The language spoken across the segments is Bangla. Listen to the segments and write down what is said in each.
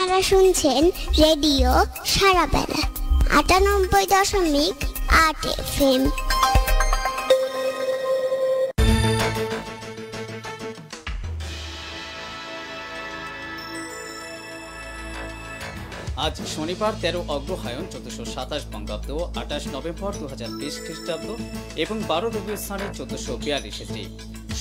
আপনারা শুনছেন রেডিও সারাবেলা 98.8 FM। আজ শনিবার 13 অগ্রহায়ণ 1427 বঙ্গাব্দ, 28 নভেম্বর 2020 খ্রিস্টাব্দ এবং 12 রবিউল স্থানে 1442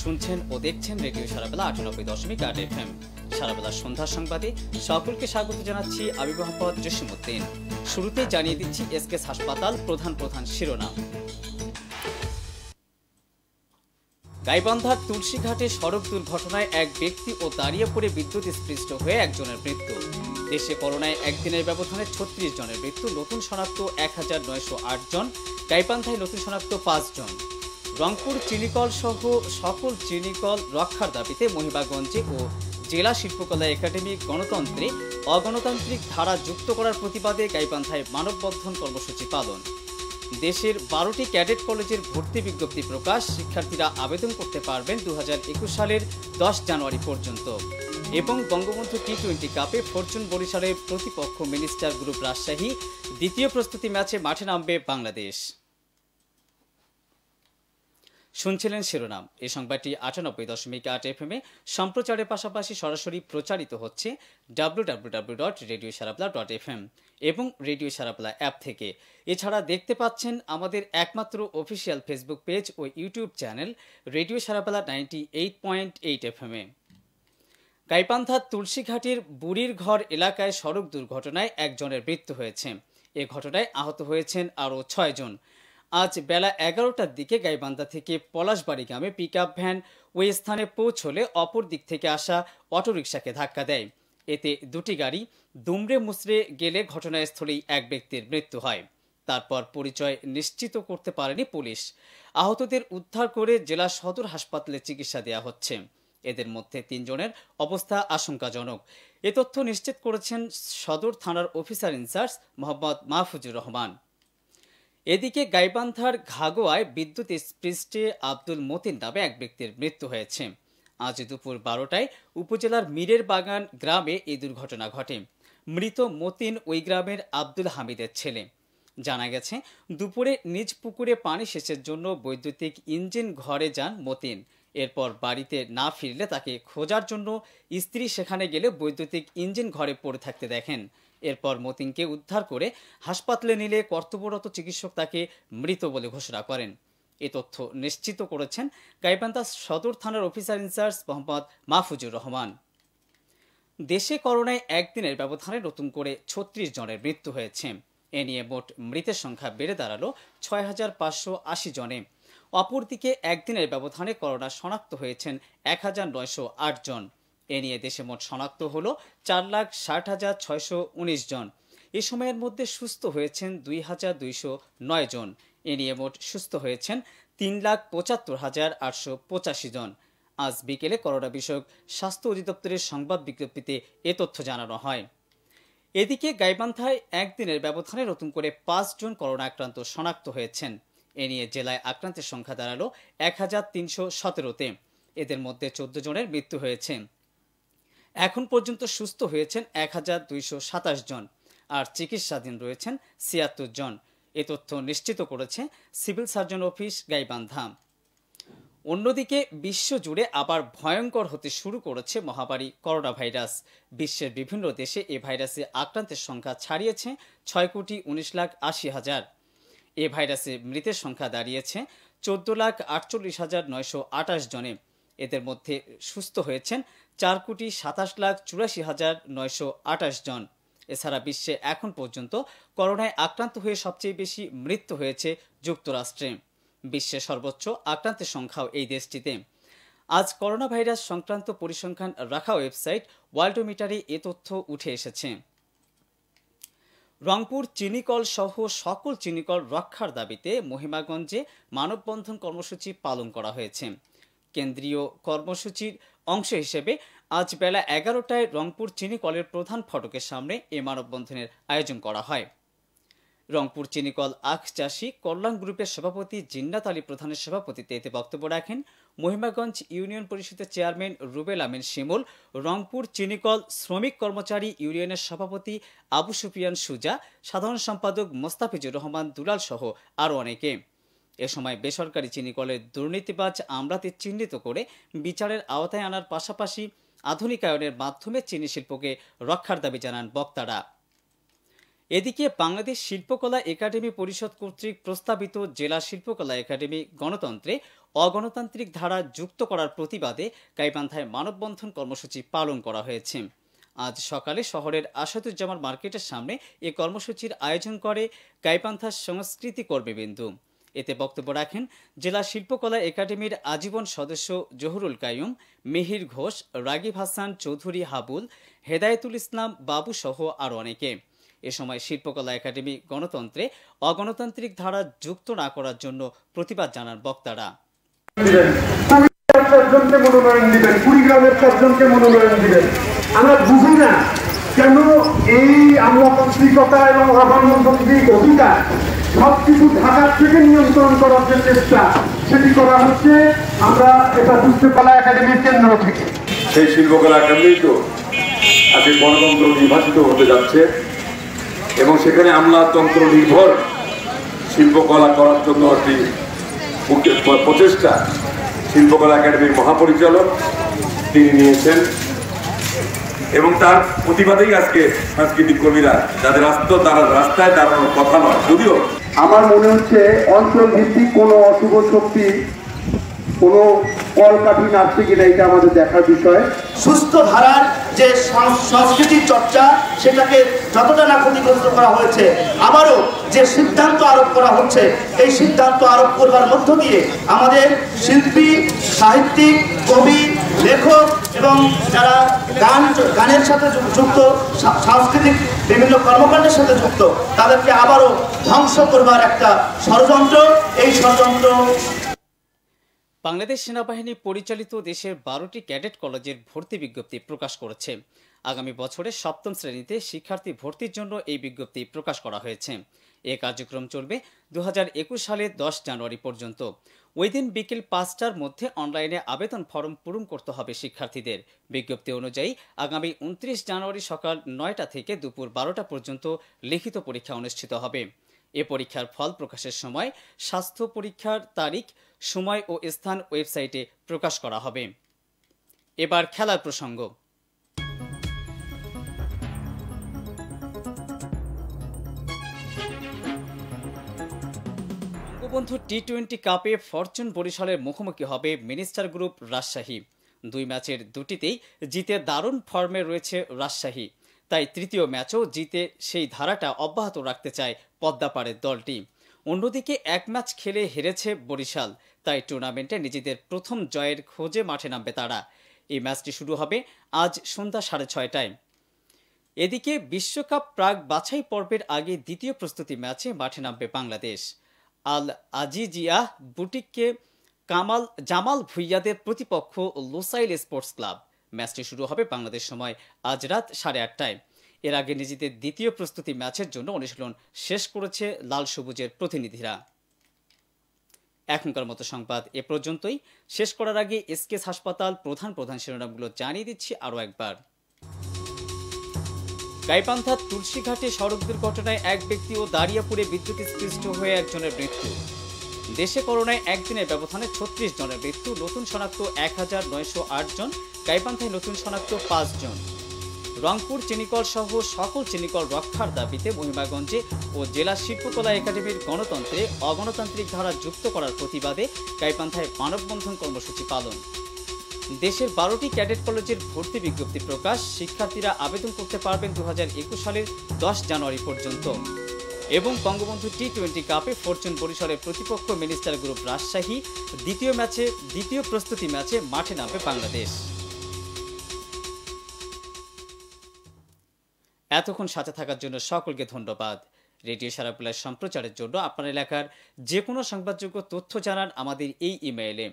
শুনছেন ও দেখছেন রেডিও সারাবেলা 98.8 FM। সারাবেলা সন্ধ্যা সংবাদে সকলকে স্বাগত জানাচ্ছি। আমি মোহাম্মদ জসিমউদ্দিন। শুরুতে জানিয়ে দিচ্ছি এসকেএস হাসপাতাল প্রধান শিরোনাম। গাইবান্ধার তুলসীঘাটে সড়ক দুর্ঘটনায় এক ব্যক্তি ও দাঁড়িয়ে পড়ে বিদ্যুৎ স্পৃষ্ট হয়ে একজনের মৃত্যু। দেশে করোনায় একদিনের ব্যবধানে 36 জনের মৃত্যু, নতুন শনাক্ত 1908 জন। গাইবান্ধায় নতুন শনাক্ত 5 জন। রংপুর চিনিকল সহ সকল চিনিকল রক্ষার দাবিতে মহিমাগঞ্জে ও জেলা শিল্পকলা একাডেমি গণতন্ত্রে অগণতান্ত্রিক ধারা যুক্ত করার প্রতিবাদে গাইবান্ধায় মানববন্ধন কর্মসূচি পালন। দেশের 12টি ক্যাডেট কলেজের ভর্তি বিজ্ঞপ্তি প্রকাশ, শিক্ষার্থীরা আবেদন করতে পারবেন 2021 সালের 10 জানুয়ারি পর্যন্ত। এবং বঙ্গবন্ধু টি-20 কাপে ফরচুন বরিশালের প্রতিপক্ষ মিনিস্টার গ্রুপ রাজশাহী, দ্বিতীয় প্রস্তুতি ম্যাচে মাঠে নামবে বাংলাদেশ। শুনছিলেন শিরোনাম। এই সংবাদটি 98.8 FM সম্প্রচারের পাশাপাশি সরাসরি প্রচারিত হচ্ছে www.radiosarabla.fm এবং রেডিও সারাবলা অ্যাপ থেকে। এছাড়া দেখতে পাচ্ছেন আমাদের একমাত্র অফিসিয়াল ফেসবুক পেজ ও ইউটিউব চ্যানেল রেডিও সারাবলা 98.8 FM। গাইবান্ধার তুলসীঘাটের বুড়ির ঘর এলাকায় সড়ক দুর্ঘটনায় একজনের মৃত্যু হয়েছে। এ ঘটনায় আহত হয়েছেন আরও 6 জন। আজ বেলা 11টার দিকে গাইবান্ধা থেকে পলাশবাড়ি গ্রামে পিকআপ ভ্যান ওই স্থানে পৌঁছলে অপর দিক থেকে আসা অটোরিকশাকে ধাক্কা দেয়। এতে দুটি গাড়ি দুমড়ে মুচড়ে গেলে ঘটনাস্থলেই এক ব্যক্তির মৃত্যু হয়। তারপর পরিচয় নিশ্চিত করতে পারেনি পুলিশ। আহতদের উদ্ধার করে জেলা সদর হাসপাতালে চিকিৎসা দেওয়া হচ্ছে। এদের মধ্যে 3 জনের অবস্থা আশঙ্কাজনক। এ তথ্য নিশ্চিত করেছেন সদর থানার অফিসার ইনচার্জ মোহাম্মদ মাহফুজুর রহমান। এদিকে গাইবান্ধার ঘাগোয়ায় বিদ্যুৎ স্পৃষ্টে আব্দুল মতিন নামে এক ব্যক্তির মৃত্যু হয়েছে। আজ দুপুর 12টায় উপজেলার মীরের বাগান গ্রামে এই দুর্ঘটনা ঘটে। মৃত মতিন ওই গ্রামের আব্দুল হামিদের ছেলে। জানা গেছে, দুপুরে নিজ পুকুরে পানি সেচের জন্য বৈদ্যুতিক ইঞ্জিন ঘরে যান মতিন। এরপর বাড়িতে না ফিরলে তাকে খোঁজার জন্য স্ত্রী সেখানে গেলে বৈদ্যুতিক ইঞ্জিন ঘরে পড়ে থাকতে দেখেন। এরপর মতিনকে উদ্ধার করে হাসপাতালে নিলে কর্তব্যরত চিকিৎসক তাকে মৃত বলে ঘোষণা করেন। এ তথ্য নিশ্চিত করেছেন গাইবান্ধা সদর থানার অফিসার ইনচার্জ মোহাম্মদ মাহফুজুর রহমান। দেশে করোনায় একদিনের ব্যবধানে নতুন করে 36 জনের মৃত্যু হয়েছে। এ নিয়ে মোট মৃতের সংখ্যা বেড়ে দাঁড়ালো 6580 জনে। অপরদিকে একদিনের ব্যবধানে করোনা শনাক্ত হয়েছেন 1908 জন। এ নিয়ে দেশে মোট শনাক্ত হল 4,60,619 জন। এ সময়ের মধ্যে সুস্থ হয়েছেন 2,209 জন। এ নিয়ে মোট সুস্থ হয়েছেন 3,75,885 জন। আজ বিকেলে করোনা বিষয়ক স্বাস্থ্য অধিদপ্তরের সংবাদ বিজ্ঞপ্তিতে এ তথ্য জানানো হয়। এদিকে গাইবান্ধায় একদিনের ব্যবধানে নতুন করে 5 জন করোনা আক্রান্ত শনাক্ত হয়েছেন। এ নিয়ে জেলায় আক্রান্তের সংখ্যা দাঁড়ালো 1,317-তে। এদের মধ্যে 14 জনের মৃত্যু হয়েছে। এখন পর্যন্ত সুস্থ হয়েছেন 1,227 জন আর চিকিৎসাধীন রয়েছেন 76 জন। এ তথ্য নিশ্চিত করেছে সিভিল সার্জন অফিস গাইবান্ধা। অন্যদিকে বিশ্বজুড়ে আবার ভয়ঙ্কর হতে শুরু করেছে মহামারী করোনা ভাইরাস। বিশ্বের বিভিন্ন দেশে এ ভাইরাসে আক্রান্তের সংখ্যা ছাড়িয়েছে 6,19,80,000। এ ভাইরাসে মৃতের সংখ্যা দাঁড়িয়েছে 14,48,928 জনে। এদের মধ্যে সুস্থ হয়েছেন 4,27,84,928 জন। এছাড়া বিশ্বে এখন পর্যন্ত করোনায় আক্রান্ত হয়ে সবচেয়ে বেশি মৃত্যু হয়েছে যুক্তরাষ্ট্রে। বিশ্বের সর্বোচ্চ আক্রান্তের সংখ্যাও এই দেশটিতে। আজ করোনা ভাইরাস সংক্রান্ত পরিসংখ্যান রাখা ওয়েবসাইট ওয়ার্ল্ডোমিটারে এ তথ্য উঠে এসেছে। রংপুর চিনিকল সহ সকল চিনিকল রক্ষার দাবিতে মহিমাগঞ্জে মানববন্ধন কর্মসূচি পালন করা হয়েছে। কেন্দ্রীয় কর্মসূচির অংশ হিসেবে আজ বেলা 11টায় রংপুর চিনিকলের প্রধান ফটকের সামনে এ মানববন্ধনের আয়োজন করা হয়। রংপুর চিনিকল আখ চাষী কল্যাণ গ্রুপের সভাপতি জিন্নাত আলী প্রধানের সভাপতিত্বে এতে বক্তব্য রাখেন মহিমাগঞ্জ ইউনিয়ন পরিষদের চেয়ারম্যান রুবেল আমিন শিমুল, রংপুর চিনিকল শ্রমিক কর্মচারী ইউনিয়নের সভাপতি আবু সুফিয়ান সুজা, সাধারণ সম্পাদক মোস্তাফিজুর রহমান দুলাল সহ আরও অনেকে। এ সময় বেসরকারি চিনিকলের দুর্নীতিবাজ আমলাদের চিহ্নিত করে বিচারের আওতায় আনার পাশাপাশি আধুনিকায়নের মাধ্যমে চিনি শিল্পকে রক্ষার দাবি জানান বক্তারা। এদিকে বাংলাদেশ শিল্পকলা একাডেমি পরিষদ কর্তৃক প্রস্তাবিত জেলা শিল্পকলা একাডেমি গণতন্ত্রে অগণতান্ত্রিক ধারা যুক্ত করার প্রতিবাদে গাইবান্ধায় মানববন্ধন কর্মসূচি পালন করা হয়েছে। আজ সকালে শহরের আসাদুজ্জামান মার্কেটের সামনে এ কর্মসূচির আয়োজন করে গাইবান্ধা সংস্কৃতি কর্মীবৃন্দ। এতে বক্তব্য রাখেন জেলা শিল্পকলা একাডেমির আজীবন সদস্য জহুরুল কাইয়ুম, মিহির ঘোষ, রাগিব হাসান চৌধুরী হাবুল, হেদায়েতুল ইসলাম বাবু সহ আরও অনেকে। এ সময় শিল্পকলা একাডেমি গণতন্ত্রে অগণতান্ত্রিক ধারা যুক্ত না করার জন্য প্রতিবাদ জানান বক্তারা। আমরা বুঝি না কেন এই আমলাতান্ত্রিকতা এবং অগণতান্ত্রিক অধিকার সবকিছু ঢাকার থেকে নিয়ন্ত্রণ করার যে চেষ্টা সেটি করা হচ্ছে। আমরা এটা শিল্পকলা একাডেমির কেন্দ্র থেকে সেই শিল্পকলা একাডেমি তো আজকে গণতন্ত্র নির্বাচিত হতে যাচ্ছে এবং সেখানে আমলাতন্ত্র নির্ভর শিল্পকলা করার জন্য একটি প্রচেষ্টা শিল্পকলা একাডেমির মহাপরিচালক তিনি নিয়েছেন এবং তার প্রতিবাদেই আজকে সাংস্কৃতিক কর্মীরা যাদের তারা রাস্তায় দাঁড়ানোর কথা নয়। যদিও আমার মনে হচ্ছে অঞ্চল ভিত্তিক কোনো অশুভ শক্তি কোনো কলকাঠি নাচছে কিনা এটা আমাদের দেখার বিষয়। সুস্থ ধারার যে সংস্কৃতির চর্চা সেটাকে যতটা না ক্ষতিগ্রস্ত করা হয়েছে, আবারও যে সিদ্ধান্ত আরোপ করা হচ্ছে এই সিদ্ধান্ত আরোপ করবার মধ্য দিয়ে আমাদের শিল্পী, সাহিত্যিক, কবি, লেখক এবং যারা গানের সাথে যুক্ত, সাংস্কৃতিক বিভিন্ন কর্মকাণ্ডের সাথে যুক্ত তাদেরকে আবারও ধ্বংস করবার একটা ষড়যন্ত্র। এই ষড়যন্ত্র বাংলাদেশ সেনাবাহিনী পরিচালিত দেশের 12টি ক্যাডেট কলেজের ভর্তি বিজ্ঞপ্তি প্রকাশ করেছে। আগামী বছরের 7ম শ্রেণীতে শিক্ষার্থী ভর্তির জন্য এই বিজ্ঞপ্তি প্রকাশ করা হয়েছে। এ কার্যক্রম চলবে 2021 সালের 10 জানুয়ারি পর্যন্ত। ওই দিন বিকেল 5টার মধ্যে অনলাইনে আবেদন ফর্ম পূরণ করতে হবে শিক্ষার্থীদের। বিজ্ঞপ্তি অনুযায়ী আগামী 29 জানুয়ারি সকাল 9টা থেকে দুপুর 12টা পর্যন্ত লিখিত পরীক্ষা অনুষ্ঠিত হবে। এ পরীক্ষার ফল প্রকাশের সময় স্বাস্থ্য পরীক্ষার তারিখ, সময় ও স্থান ওয়েবসাইটে প্রকাশ করা হবে। এবার খেলার প্রসঙ্গ। বঙ্গবন্ধু টি-20 কাপে ফরচুন বরিশালের মুখোমুখি হবে মিনিস্টার গ্রুপ রাজশাহী। 2 ম্যাচের দুটিতেই জিতে দারুণ ফর্মে রয়েছে রাজশাহী। তাই তৃতীয় ম্যাচও জিতে সেই ধারাটা অব্যাহত রাখতে চায় পদ্মাপাড়ের দলটি। অন্যদিকে 1 ম্যাচ খেলে হেরেছে বরিশাল, তাই টুর্নামেন্টে নিজেদের প্রথম জয়ের খোঁজে মাঠে নামবে তারা। এই ম্যাচটি শুরু হবে আজ সন্ধ্যা 6:30টায়। এদিকে বিশ্বকাপ প্রাক বাছাই পর্বের আগে দ্বিতীয় প্রস্তুতি ম্যাচে মাঠে নামবে বাংলাদেশ। আল আজিজিয়াহ বুটিককে জামাল ভুইয়াদের প্রতিপক্ষ লোসাইল স্পোর্টস ক্লাব। ম্যাচটি শুরু হবে বাংলাদেশ সময় আজ রাত 8:30টায়। এর আগে নিজেদের দ্বিতীয় প্রস্তুতি ম্যাচের জন্য অনুশীলন শেষ করেছে লাল সবুজের প্রতিনিধিরা। এখনকার মতো সংবাদ এ পর্যন্তই। শেষ করার আগে এসকেএস হাসপাতাল প্রধান শিরোনামগুলো জানিয়ে দিচ্ছি আরও একবার। গাইবান্ধার তুলসীঘাটে সড়ক দুর্ঘটনায় এক ব্যক্তি ও দাঁড়িয়াপুরে বিদ্যুৎস্পৃষ্ট হয়ে একজনের মৃত্যু। দেশে করোনায় একদিনের ব্যবধানে 36 জনের মৃত্যু, নতুন শনাক্ত 1908 জন, গাইবান্ধায় নতুন শনাক্ত 5 জন। রংপুর চিনিকল সহ সকল চিনিকল রক্ষার দাবিতে মহিমাগঞ্জে ও জেলা শিল্পকলা একাডেমির গণতন্ত্রে অগণতান্ত্রিক ধারা যুক্ত করার প্রতিবাদে গাইবান্ধায় মানববন্ধন কর্মসূচি পালন। দেশের 12টি ক্যাডেট কলেজের ভর্তি বিজ্ঞপ্তি প্রকাশ, শিক্ষার্থীরা আবেদন করতে পারবেন 2021 সালের 10 জানুয়ারি পর্যন্ত। এবং বঙ্গবন্ধু টি-20 কাপে ফরচুন বরিশালের প্রতিপক্ষ মিনিস্টার গ্রুপ রাজশাহী। দ্বিতীয় প্রস্তুতি ম্যাচে মাঠে নামবে বাংলাদেশ। এতক্ষণ সাথে থাকার জন্য সকলকে ধন্যবাদ। রেডিও সারাবেলার সম্প্রচারের জন্য আপনার এলাকার যে কোনো সংবাদযোগ্য তথ্য জানান আমাদের এই ইমেইলে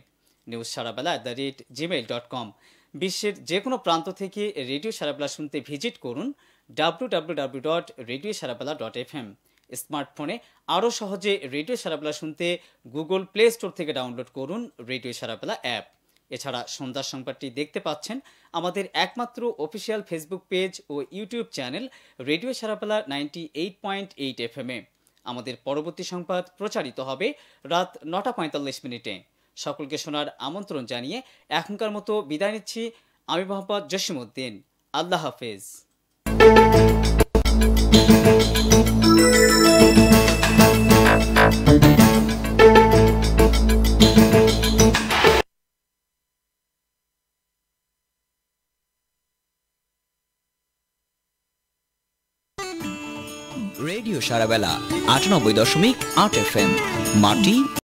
newsarabela@gmail.com। বিশ্বের যে কোনো প্রান্ত থেকে রেডিও সারাবেলা শুনতে ভিজিট করুন www.radiosarabela.fm। স্মার্টফোনে আরও সহজে রেডিও সারাবেলা শুনতে গুগল প্লে স্টোর থেকে ডাউনলোড করুন রেডিও সারাবেলা অ্যাপ। এছাড়া সন্ধ্যার সংবাদটি দেখতে পাচ্ছেন আমাদের একমাত্র অফিসিয়াল ফেসবুক পেজ ও ইউটিউব চ্যানেল রেডিও সারাবেলা 98.8 FM-এ। আমাদের পরবর্তী সংবাদ প্রচারিত হবে রাত 9:45 সকলকে শোনার আমন্ত্রণ জানিয়ে এখনকার মতো বিদায় নিচ্ছি। আমি মোহাম্মদ জসিমউদ্দিন। আল্লাহ হাফেজ। রেডিও সারাবেলা 98.8 FM মাটি